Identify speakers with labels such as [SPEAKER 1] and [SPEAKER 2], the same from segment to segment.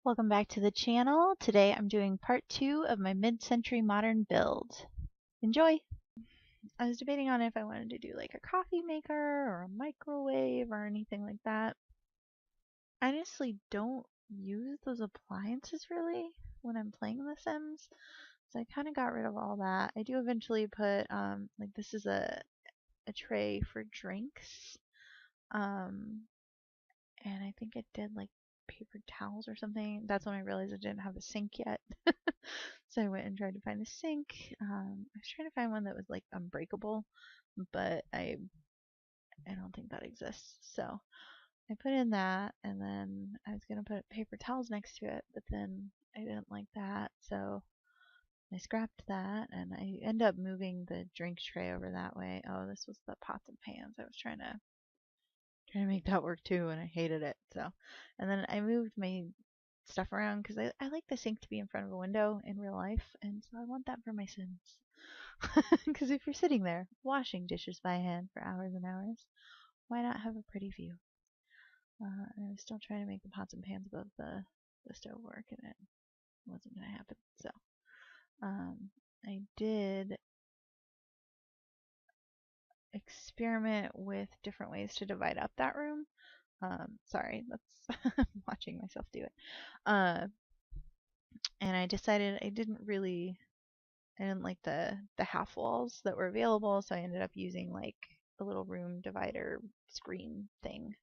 [SPEAKER 1] Welcome back to the channel. Today I'm doing part 2 of my mid-century modern build. Enjoy! I was debating on if I wanted to do like a coffee maker or a microwave or anything like that. I honestly don't use those appliances really when I'm playing The Sims, so I kind of got rid of all that. I do eventually put like this is a tray for drinks. Um, and I think it did like paper towels or something. That's when I realized I didn't have a sink yet. So I went and tried to find a sink. I was trying to find one that was like unbreakable, but I don't think that exists. So I put in that, and then I was gonna put paper towels next to it, but then I didn't like that, so I scrapped that, and I end up moving the drink tray over that way. Oh, this was the pots and pans. I was trying to make that work too, and I hated it. So, and then I moved my stuff around because I like the sink to be in front of a window in real life, and so I want that for my Sims. Because if you're sitting there washing dishes by hand for hours and hours, why not have a pretty view? And I was still trying to make the pots and pans above the stove work, and it wasn't going to happen. So I did experiment with different ways to divide up that room. Sorry, that's watching myself do it. Uh, and I decided I didn't like the half walls that were available, so I ended up using like a little room divider screen thing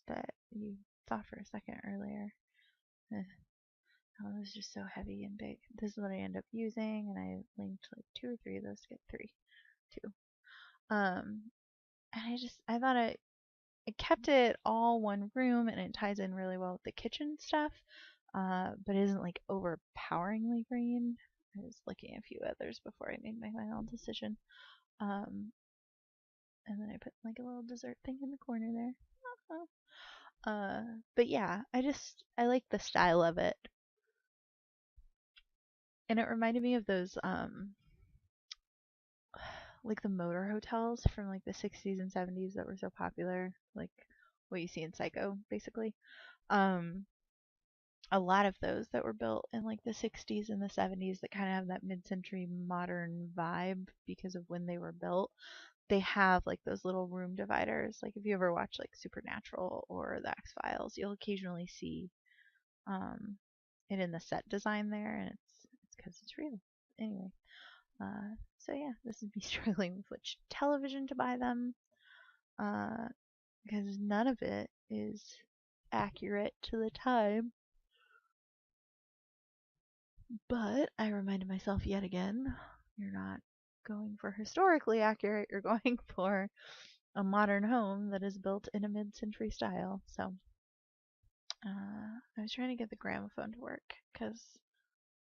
[SPEAKER 1] that you saw for a second earlier. Oh, it was just so heavy and big. This is what I end up using, and I linked like 2 or 3 of those to get 2. And I thought it kept it all one room, and it ties in really well with the kitchen stuff, but it isn't like overpoweringly green. I was looking at a few others before I made my final decision. Um, and then I put like a little dessert thing in the corner there. But yeah, I like the style of it, and it reminded me of those like the motor hotels from like the 60s and 70s that were so popular, like what you see in Psycho, basically. Um, a lot of those that were built in like the 60s and the 70s that kind of have that mid-century modern vibe because of when they were built. They have like those little room dividers. Like if you ever watch like Supernatural or The X-Files, you'll occasionally see um, it in the set design there, and it's because it's real. Anyway, so yeah, this is me struggling with which television to buy them because none of it is accurate to the time. But I reminded myself yet again, you're not going for historically accurate, you're going for a modern home that is built in a mid-century style. So I was trying to get the gramophone to work because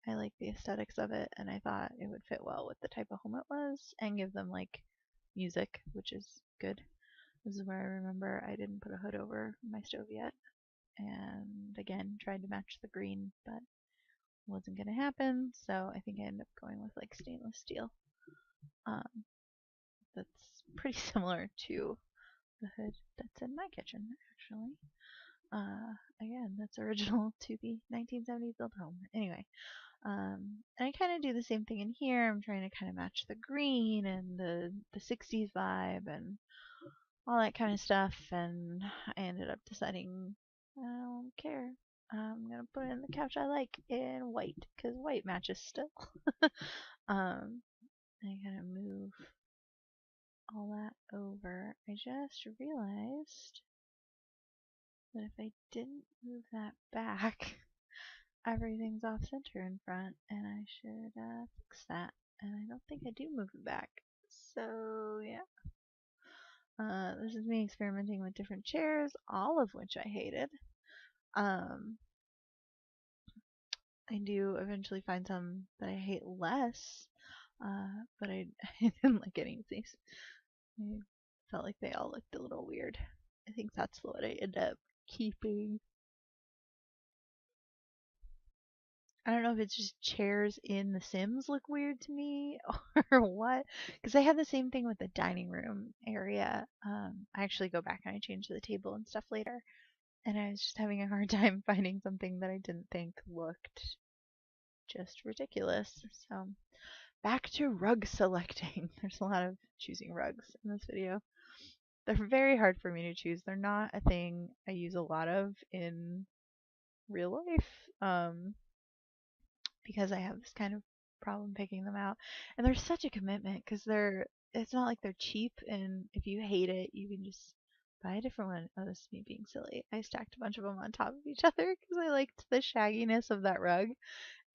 [SPEAKER 1] I like the aesthetics of it, and I thought it would fit well with the type of home it was and give them like music, which is good. This is where I remember I didn't put a hood over my stove yet, and again tried to match the green, but wasn't gonna happen. So I think I ended up going with like stainless steel. Um, that's pretty similar to the hood that's in my kitchen, actually. Again, that's original to the 1970s built home. Anyway, and I kind of do the same thing in here. I'm trying to kind of match the green and the 60s vibe and all that kind of stuff. And I ended up deciding I don't care. I'm gonna put in the couch I like in white because white matches still. I gotta move all that over. I just realized that if I didn't move that back, everything's off center in front, and I should fix that. And I don't think I do move it back. So yeah, this is me experimenting with different chairs, all of which I hated. Um, I do eventually find some that I hate less, but I didn't like any of these. I felt like they all looked a little weird. I think that's what I end up keeping. I don't know if it's just chairs in The Sims look weird to me or what. Because I had the same thing with the dining room area. I actually go back and I change the table and stuff later. and I was just having a hard time finding something that I didn't think looked just ridiculous. So back to rug selecting. There's a lot of choosing rugs in this video. They're very hard for me to choose. They're not a thing I use a lot of in real life, because I have this kind of problem picking them out. And they're such a commitment because it's not like they're cheap, and if you hate it, you can just buy a different one. Oh, this is me being silly. I stacked a bunch of them on top of each other because I liked the shagginess of that rug,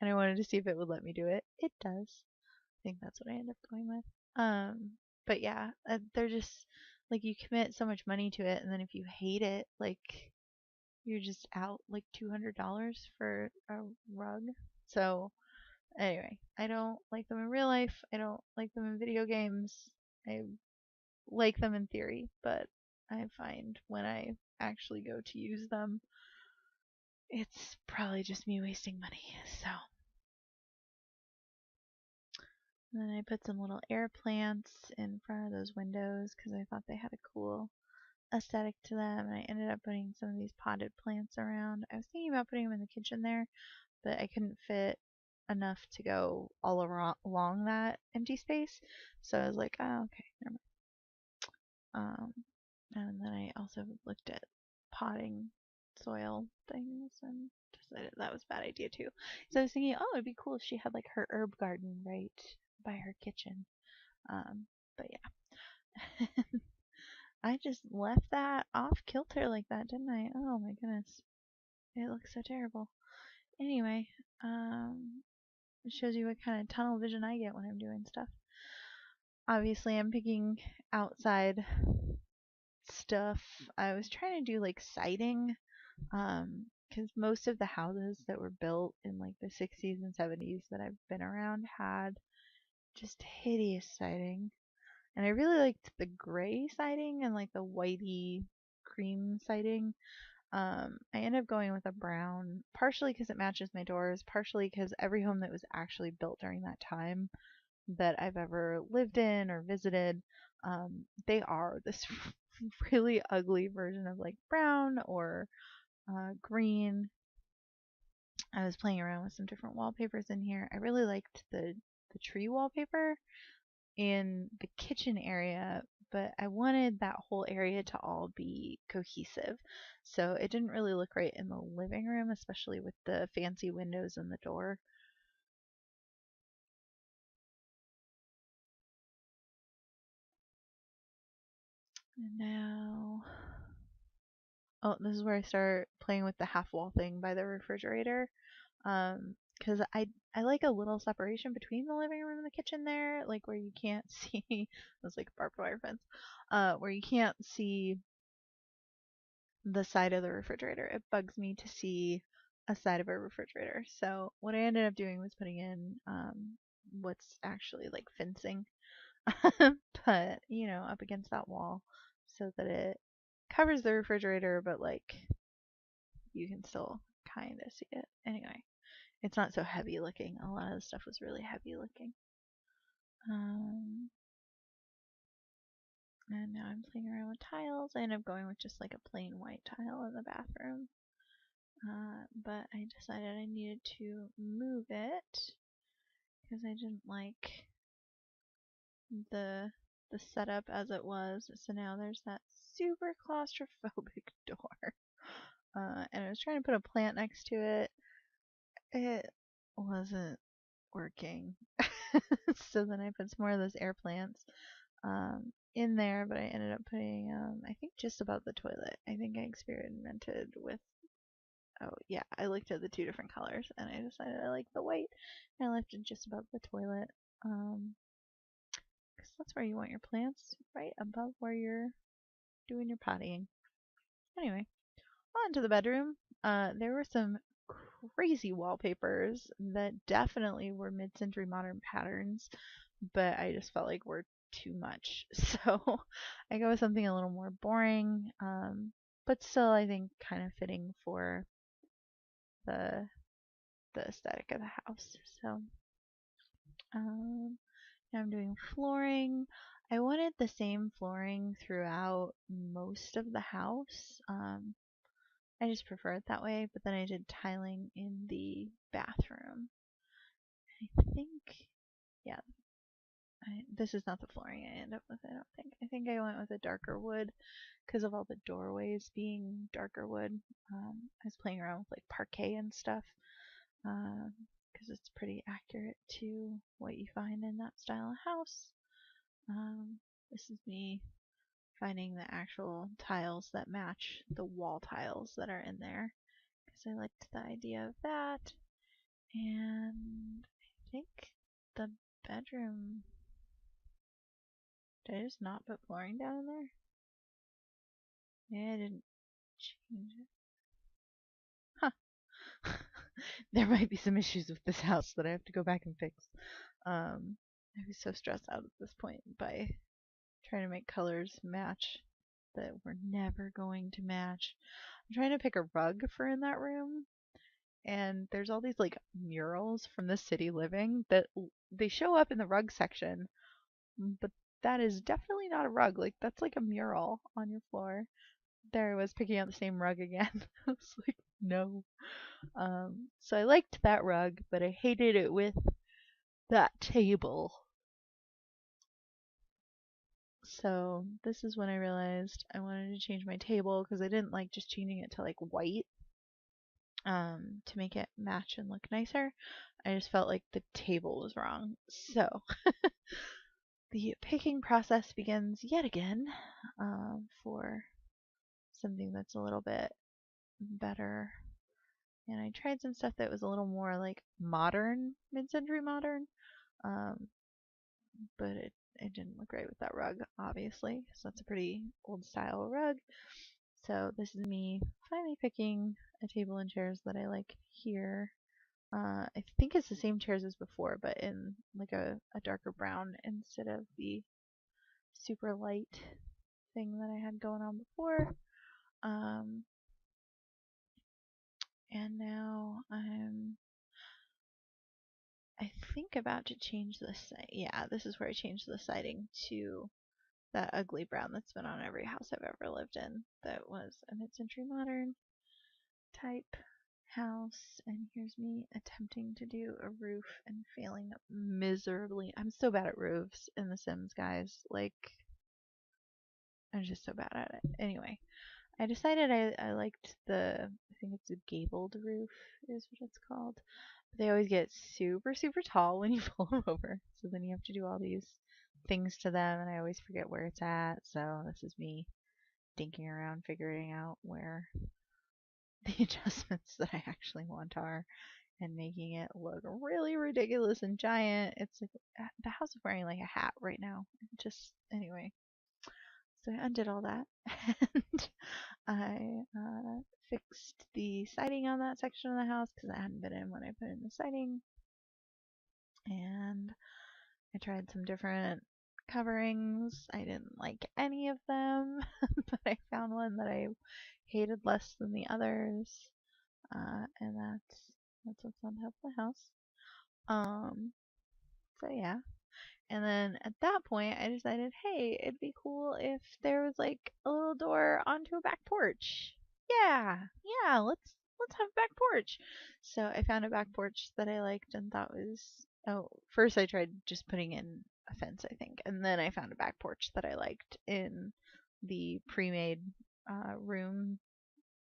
[SPEAKER 1] and I wanted to see if it would let me do it. It does. I think that's what I end up going with. But yeah, they're just like, you commit so much money to it, and then if you hate it, like, you're just out like $200 for a rug. So anyway, I don't like them in real life. I don't like them in video games. I like them in theory, but I find when I actually go to use them, it's probably just me wasting money. So and then I put some little air plants in front of those windows because I thought they had a cool aesthetic to them. And I ended up putting some of these potted plants around. I was thinking about putting them in the kitchen there, but I couldn't fit enough to go all along that empty space. So I was like, oh, okay, never mind. And then I also looked at potting soil things and decided that was a bad idea too. So I was thinking, oh, it'd be cool if she had like her herb garden right by her kitchen. But yeah. I just left that off kilter like that, didn't I? Oh my goodness. It looks so terrible. Anyway, it shows you what kind of tunnel vision I get when I'm doing stuff. Obviously, I'm picking outside stuff. I was trying to do like siding, because most of the houses that were built in like the 60s and 70s that I've been around had just hideous siding. And I really liked the gray siding and like the whitey cream siding. I ended up going with a brown, partially because it matches my doors, partially because every home that was actually built during that time that I've ever lived in or visited, they are this really ugly version of like brown or green. I was playing around with some different wallpapers in here. I really liked the tree wallpaper in the kitchen area, but I wanted that whole area to all be cohesive. So it didn't really look right in the living room, especially with the fancy windows in the door. And now, oh, this is where I start playing with the half wall thing by the refrigerator. Because I like a little separation between the living room and the kitchen there, like where you can't see. It was like a barbed wire fence, where you can't see the side of the refrigerator. It bugs me to see a side of a refrigerator. So what I ended up doing was putting in what's actually like fencing, but you know, up against that wall so that it covers the refrigerator, but like you can still kind of see it. Anyway, it's not so heavy looking. A lot of the stuff was really heavy looking. Um, and now I'm playing around with tiles. I ended up going with just like a plain white tile in the bathroom. But I decided I needed to move it because I didn't like the the setup as it was. So now there's that super claustrophobic door. And I was trying to put a plant next to it. It wasn't working. So then I put some more of those air plants in there, but I ended up putting I think just above the toilet. I think I experimented with, oh yeah, I looked at the two different colors and I decided I like the white. And I left it just above the toilet. Because that's where you want your plants, right above where you're doing your pottying. Anyway, on to the bedroom. There were some crazy wallpapers that definitely were mid-century modern patterns, but I just felt like were too much. So I go with something a little more boring, but still I think kind of fitting for the the aesthetic of the house. So now I'm doing flooring. I wanted the same flooring throughout most of the house. I just prefer it that way, but then I did tiling in the bathroom. I think, yeah, this is not the flooring I end up with, I don't think. I think I went with a darker wood because of all the doorways being darker wood. I was playing around with like parquet and stuff because it's pretty accurate to what you find in that style of house. This is me finding the actual tiles that match the wall tiles that are in there because I liked the idea of that. And I think the bedroom. Did I just not put flooring down in there? Yeah, I didn't change it. Huh. There might be some issues with this house that I have to go back and fix. I was so stressed out at this point by trying to make colors match that were never going to match. I'm trying to pick a rug for in that room, and there's all these like murals from the city living that they show up in the rug section, but that is definitely not a rug. Like that's like a mural on your floor. There I was picking out the same rug again. I was like, no. So I liked that rug, but I hated it with that table. So this is when I realized I wanted to change my table because I didn't like just changing it to like white to make it match and look nicer. I just felt like the table was wrong. So the picking process begins yet again for something that's a little bit better. And I tried some stuff that was a little more like modern, mid-century modern, um, but it didn't look right with that rug, obviously. So that's a pretty old style rug. So this is me finally picking a table and chairs that I like here. I think it's the same chairs as before, but in like a darker brown instead of the super light thing that I had going on before. Um, and now I think about to change this. Yeah, this is where I changed the siding to that ugly brown that's been on every house I've ever lived in. That was a mid-century modern type house, and here's me attempting to do a roof and failing miserably. I'm so bad at roofs in The Sims, guys. Like, I'm just so bad at it. Anyway, I decided I liked I think it's a gabled roof is what it's called. But they always get super, super tall when you pull them over. So then you have to do all these things to them, and I always forget where it's at. So this is me dinking around figuring out where the adjustments that I actually want are and making it look really ridiculous and giant. It's like the house is wearing like a hat right now. Just anyway. So I undid all that and I fixed the siding on that section of the house because it hadn't been in when I put in the siding. And I tried some different coverings. I didn't like any of them, but I found one that I hated less than the others. And that's what's on top of the house. So yeah. And then at that point, I decided, hey, it'd be cool if there was like a little door onto a back porch. Yeah, yeah, let's have a back porch. So I found a back porch that I liked and thought was. Oh, first I tried just putting in a fence, I think, and then I found a back porch that I liked in the pre-made room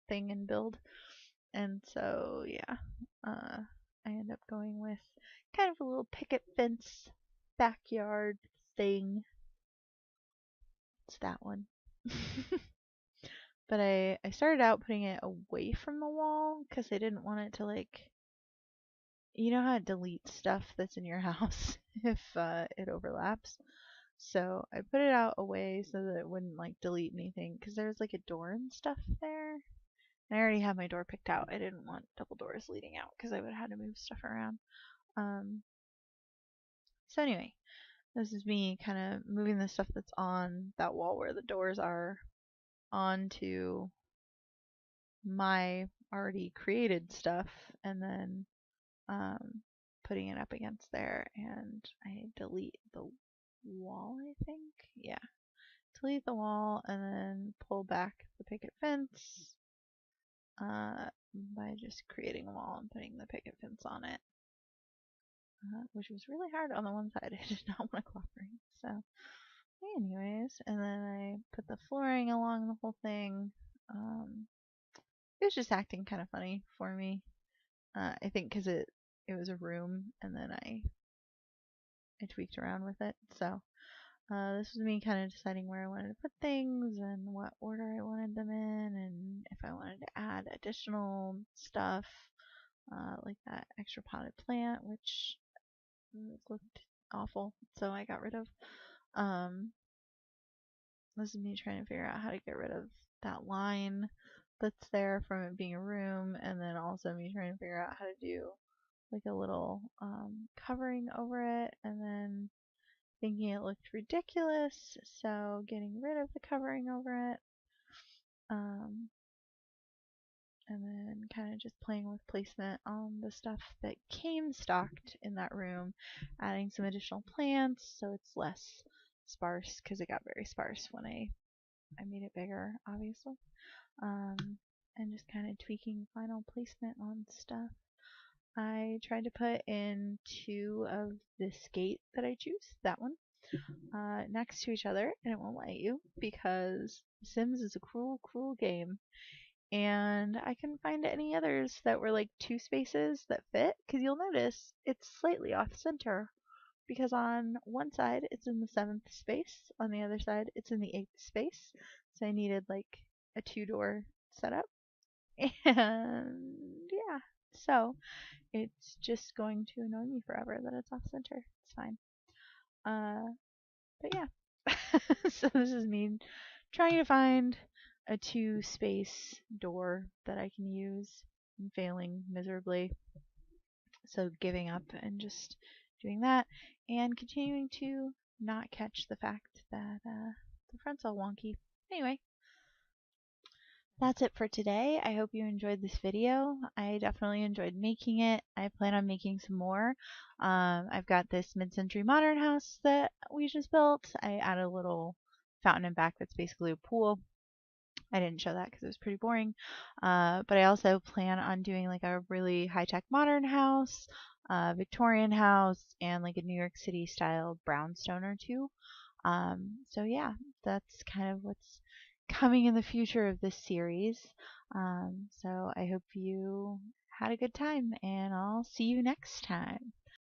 [SPEAKER 1] thing and build. And so yeah, I end up going with kind of a little picket fence backyard thing. It's that one. But I started out putting it away from the wall because I didn't want it to like, you know how it deletes stuff that's in your house if it overlaps. So I put it out away so that it wouldn't like delete anything because there's like a door and stuff there. And I already had my door picked out. I didn't want double doors leading out because I would have had to move stuff around. So anyway, this is me kind of moving the stuff that's on that wall where the doors are onto my already created stuff and then putting it up against there, and I delete the wall, I think. Yeah. Delete the wall and then pull back the picket fence by just creating a wall and putting the picket fence on it, which was really hard on the one side. I did not want to cooperate. So anyways, and then I put the flooring along the whole thing. It was just acting kind of funny for me. I think because it was a room, and then I tweaked around with it. So this was me kind of deciding where I wanted to put things and what order I wanted them in, and if I wanted to add additional stuff, like that extra potted plant, which looked awful, so I got rid of. This is me trying to figure out how to get rid of that line that's there from it being a room, and then also me trying to figure out how to do like a little covering over it, and then thinking it looked ridiculous, so getting rid of the covering over it, and then kind of just playing with placement on the stuff that came stocked in that room, adding some additional plants so it's less sparse, because it got very sparse when I made it bigger, obviously, and just kind of tweaking final placement on stuff. I tried to put in 2 of this gate that I choose, that one, next to each other, and it won't let you because Sims is a cruel, cruel game. And I couldn't find any others that were like 2 spaces that fit, because you'll notice it's slightly off center, because on one side it's in the 7th space, on the other side it's in the 8th space, so I needed like a 2-door setup. And yeah, so it's just going to annoy me forever that it's off center. It's fine. But yeah. So this is me trying to find a 2-space door that I can use and failing miserably. So giving up and just doing that, and continuing to not catch the fact that the front's all wonky. Anyway, that's it for today. I hope you enjoyed this video. I definitely enjoyed making it. I plan on making some more. I've got this mid-century modern house that we just built. I added a little fountain in back that's basically a pool. I didn't show that because it was pretty boring. But I also plan on doing like a really high-tech modern house, Victorian house, and like a New York City style brownstone or two. So yeah, that's kind of what's coming in the future of this series. So I hope you had a good time, and I'll see you next time.